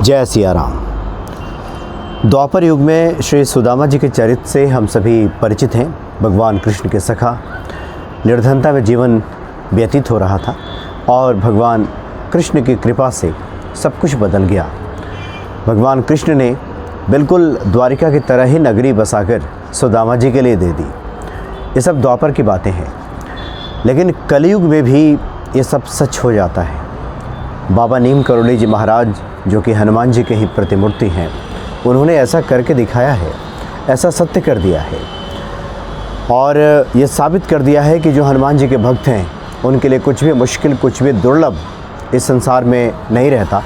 जय सिया राम। द्वापर युग में श्री सुदामा जी के चरित्र से हम सभी परिचित हैं। भगवान कृष्ण के सखा, निर्धनता में जीवन व्यतीत हो रहा था और भगवान कृष्ण की कृपा से सब कुछ बदल गया। भगवान कृष्ण ने बिल्कुल द्वारिका की तरह ही नगरी बसाकर सुदामा जी के लिए दे दी। ये सब द्वापर की बातें हैं, लेकिन कलयुग में भी ये सब सच हो जाता है। बाबा नीम करोली जी महाराज, जो कि हनुमान जी के ही प्रतिमूर्ति हैं, उन्होंने ऐसा करके दिखाया है, ऐसा सत्य कर दिया है और ये साबित कर दिया है कि जो हनुमान जी के भक्त हैं उनके लिए कुछ भी मुश्किल, कुछ भी दुर्लभ इस संसार में नहीं रहता।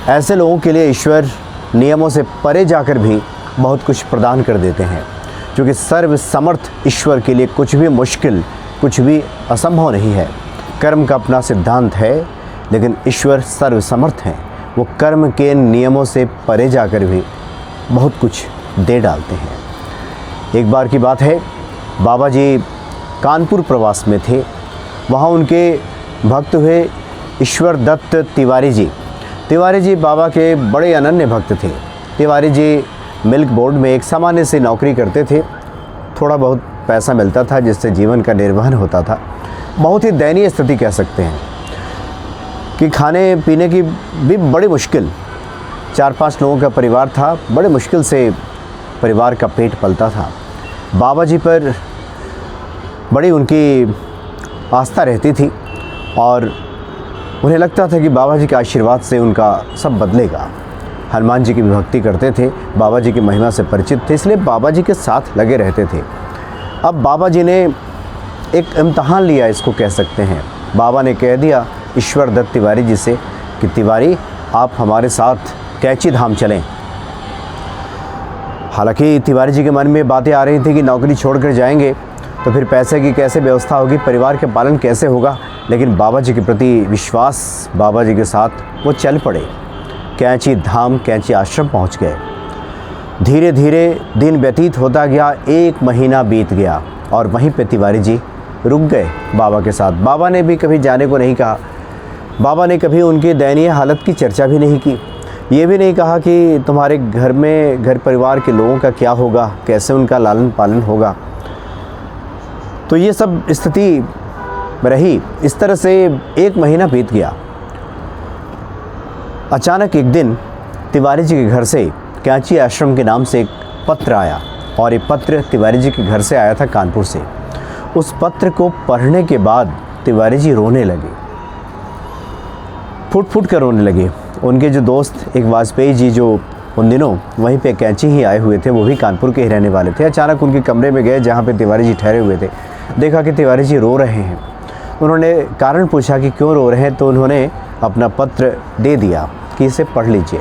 ऐसे लोगों के लिए ईश्वर नियमों से परे जाकर भी बहुत कुछ प्रदान कर देते हैं, क्योंकि सर्वसमर्थ ईश्वर के लिए कुछ भी मुश्किल, कुछ भी असंभव नहीं है। कर्म का अपना सिद्धांत है, लेकिन ईश्वर सर्वसमर्थ हैं। वो कर्म के नियमों से परे जाकर भी बहुत कुछ दे डालते हैं। एक बार की बात है, बाबा जी कानपुर प्रवास में थे। वहाँ उनके भक्त हुए ईश्वर दत्त तिवारी जी। तिवारी जी बाबा के बड़े अनन्य भक्त थे। तिवारी जी मिल्क बोर्ड में एक सामान्य सी नौकरी करते थे। थोड़ा बहुत पैसा मिलता था जिससे जीवन का निर्वहन होता था। बहुत ही दयनीय स्थिति कह सकते हैं कि खाने पीने की भी बड़ी मुश्किल। 4-5 लोगों का परिवार था, बड़े मुश्किल से परिवार का पेट पलता था। बाबा जी पर बड़ी उनकी आस्था रहती थी और उन्हें लगता था कि बाबा जी के आशीर्वाद से उनका सब बदलेगा। हनुमान जी की भी भक्ति करते थे, बाबा जी की महिमा से परिचित थे, इसलिए बाबा जी के साथ लगे रहते थे। अब बाबा जी ने एक इम्तहान लिया, इसको कह सकते हैं। बाबा ने कह दिया ईश्वर दत्त तिवारी जी से कि तिवारी, आप हमारे साथ कैची धाम चलें। हालांकि तिवारी जी के मन में बातें आ रही थी कि नौकरी छोड़कर जाएंगे तो फिर पैसे की कैसे व्यवस्था होगी, परिवार के पालन कैसे होगा, लेकिन बाबा जी के प्रति विश्वास, बाबा जी के साथ वो चल पड़े। कैची धाम, कैची आश्रम पहुंच गए। धीरे धीरे दिन व्यतीत होता गया, 1 महीना बीत गया और वहीं पे तिवारी जी रुक गए बाबा के साथ। बाबा ने भी कभी जाने को नहीं कहा। बाबा ने कभी उनकी दयनीय हालत की चर्चा भी नहीं की। ये भी नहीं कहा कि तुम्हारे घर में, घर परिवार के लोगों का क्या होगा, कैसे उनका लालन पालन होगा। तो ये सब स्थिति रही। इस तरह से 1 महीना बीत गया। अचानक एक दिन तिवारी जी के घर से कैची आश्रम के नाम से एक पत्र आया और ये पत्र तिवारी जी के घर से आया था, कानपुर से। उस पत्र को पढ़ने के बाद तिवारी जी रोने लगे, फुट फुट कर रोने लगे। उनके जो दोस्त एक वाजपेयी जी, जो उन दिनों वहीं पे कैची ही आए हुए थे, वो भी कानपुर के ही रहने वाले थे, अचानक उनके कमरे में गए जहाँ पे तिवारी जी ठहरे हुए थे। देखा कि तिवारी जी रो रहे हैं। उन्होंने कारण पूछा कि क्यों रो रहे हैं, तो उन्होंने अपना पत्र दे दिया कि इसे पढ़ लीजिए।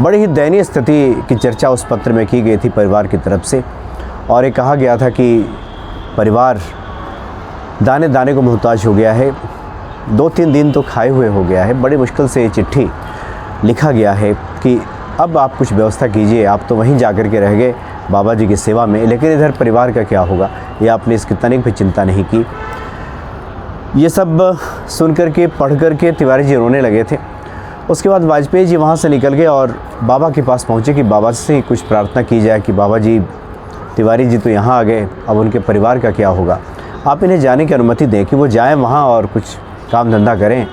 बड़ी ही दयनीय स्थिति की चर्चा उस पत्र में की गई थी परिवार की तरफ से, और ये कहा गया था कि परिवार दाने दाने को मोहताज हो गया है, 2-3 दिन तो खाए हुए हो गया है। बड़ी मुश्किल से ये चिट्ठी लिखा गया है कि अब आप कुछ व्यवस्था कीजिए। आप तो वहीं जाकर के रह गए बाबा जी की सेवा में, लेकिन इधर परिवार का क्या होगा, ये आपने इसकी तनिक भी चिंता नहीं की। ये सब सुन कर के, पढ़ कर के तिवारी जी रोने लगे थे। उसके बाद वाजपेयी जी वहाँ से निकल गए और बाबा के पास पहुँचे कि बाबा से कुछ प्रार्थना की जाए कि बाबा जी, तिवारी जी तो यहाँ आ गए, अब उनके परिवार का क्या होगा। आप इन्हें जाने की अनुमति दें कि वो जाएं वहाँ और कुछ काम धंधा करें,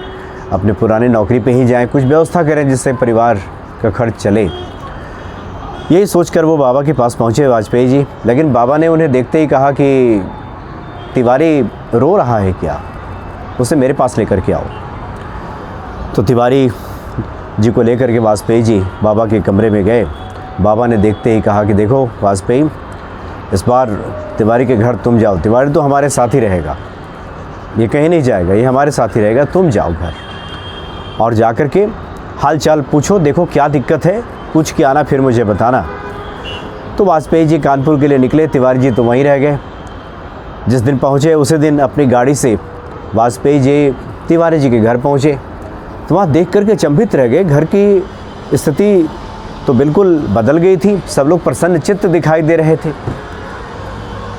अपने पुरानी नौकरी पे ही जाएं, कुछ व्यवस्था करें जिससे परिवार का खर्च चले। यही सोचकर वो बाबा के पास पहुँचे वाजपेयी जी, लेकिन बाबा ने उन्हें देखते ही कहा कि तिवारी रो रहा है क्या, उसे मेरे पास लेकर के आओ। तो तिवारी जी को लेकर के वाजपेयी जी बाबा के कमरे में गए। बाबा ने देखते ही कहा कि देखो वाजपेयी, इस बार तिवारी के घर तुम जाओ। तिवारी तो हमारे साथ ही रहेगा, ये कहीं नहीं जाएगा, ये हमारे साथ ही रहेगा। तुम जाओ घर और जा कर के हाल चाल पूछो, देखो क्या दिक्कत है, पूछ के आना, फिर मुझे बताना। तो वाजपेयी जी कानपुर के लिए निकले, तिवारी जी तो वहीं रह गए। जिस दिन पहुँचे उसी दिन अपनी गाड़ी से वाजपेयी जी तिवारी जी के घर पहुँचे। तो वहाँ देख करके चंभित रह गए। घर की स्थिति तो बिल्कुल बदल गई थी, सब लोग प्रसन्न चित्त दिखाई दे रहे थे।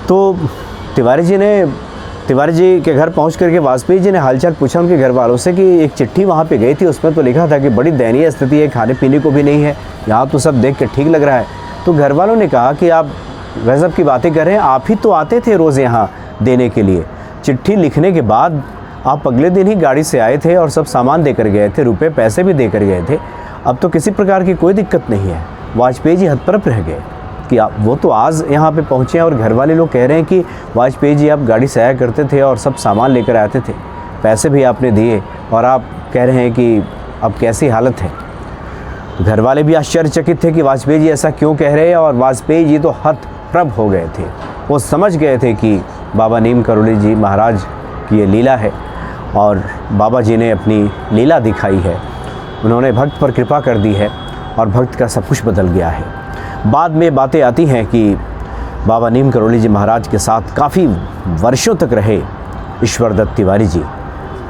तो तिवारी जी ने तिवारी जी के घर पहुंच करके वाजपेयी जी ने हालचाल पूछा उनके घर वालों से कि एक चिट्ठी वहाँ पे गई थी, उसमें तो लिखा था कि बड़ी दयनीय स्थिति है, खाने पीने को भी नहीं है, यहाँ तो सब देख के ठीक लग रहा है। तो घर वालों ने कहा कि आप गज़ब की बातें कर रहे हैं, आप ही तो आते थे रोज़ यहाँ देने के लिए। चिट्ठी लिखने के बाद आप अगले दिन ही गाड़ी से आए थे और सब सामान देकर गए थे, रुपए पैसे भी देकर गए थे। अब तो किसी प्रकार की कोई दिक्कत नहीं है। वाजपेयी जी हतप्रभ रह गए कि आप वो तो आज यहाँ पे पहुँचे हैं और घर वाले लोग कह रहे हैं कि वाजपेयी जी आप गाड़ी से आया करते थे और सब सामान लेकर आते थे, पैसे भी आपने दिए और आप कह रहे हैं कि अब कैसी हालत है। घर वाले भी आश्चर्यचकित थे कि वाजपेयी जी ऐसा क्यों कह रहे हैं और वाजपेयी जी तो हतप्रभ हो गए थे। वो समझ गए थे कि बाबा नीम करोली जी महाराज की ये लीला है और बाबा जी ने अपनी लीला दिखाई है, उन्होंने भक्त पर कृपा कर दी है और भक्त का सब कुछ बदल गया है। बाद में बातें आती हैं कि बाबा नीम करोली जी महाराज के साथ काफ़ी वर्षों तक रहे ईश्वर दत्त तिवारी जी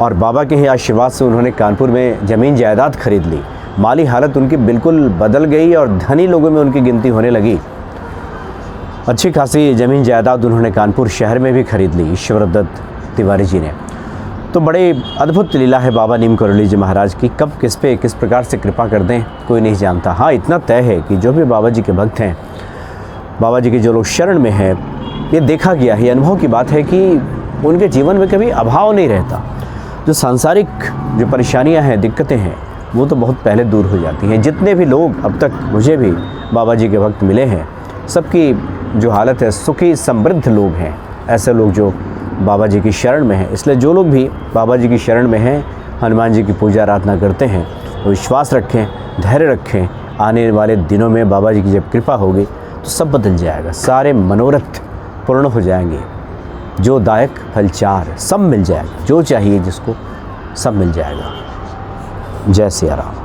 और बाबा के ही आशीर्वाद से उन्होंने कानपुर में ज़मीन जायदाद खरीद ली। माली हालत उनकी बिल्कुल बदल गई और धनी लोगों में उनकी गिनती होने लगी। अच्छी खासी ज़मीन जायदाद उन्होंने कानपुर शहर में भी खरीद ली ईश्वर दत्त तिवारी जी ने। तो बड़े अद्भुत लीला है बाबा नीम करोली जी महाराज की, कब किस पे किस प्रकार से कृपा कर दें कोई नहीं जानता। हाँ, इतना तय है कि जो भी बाबा जी के भक्त हैं, बाबा जी के जो लोग शरण में हैं, ये देखा गया है, अनुभव की बात है कि उनके जीवन में कभी अभाव नहीं रहता। जो सांसारिक जो परेशानियाँ हैं, दिक्कतें हैं, वो तो बहुत पहले दूर हो जाती हैं। जितने भी लोग अब तक मुझे भी बाबा जी के भक्त मिले हैं, सबकी जो हालत है, सुखी समृद्ध लोग हैं, ऐसे लोग जो बाबा जी की शरण में हैं। इसलिए जो लोग भी बाबा जी की शरण में हैं, हनुमान जी की पूजा आराधना करते हैं, वो विश्वास रखें, धैर्य रखें। आने वाले दिनों में बाबा जी की जब कृपा होगी तो सब बदल जाएगा, सारे मनोरथ पूर्ण हो जाएंगे। जो दायक फलचार सब मिल जाएगा, जो चाहिए जिसको सब मिल जाएगा। जय सिया राम।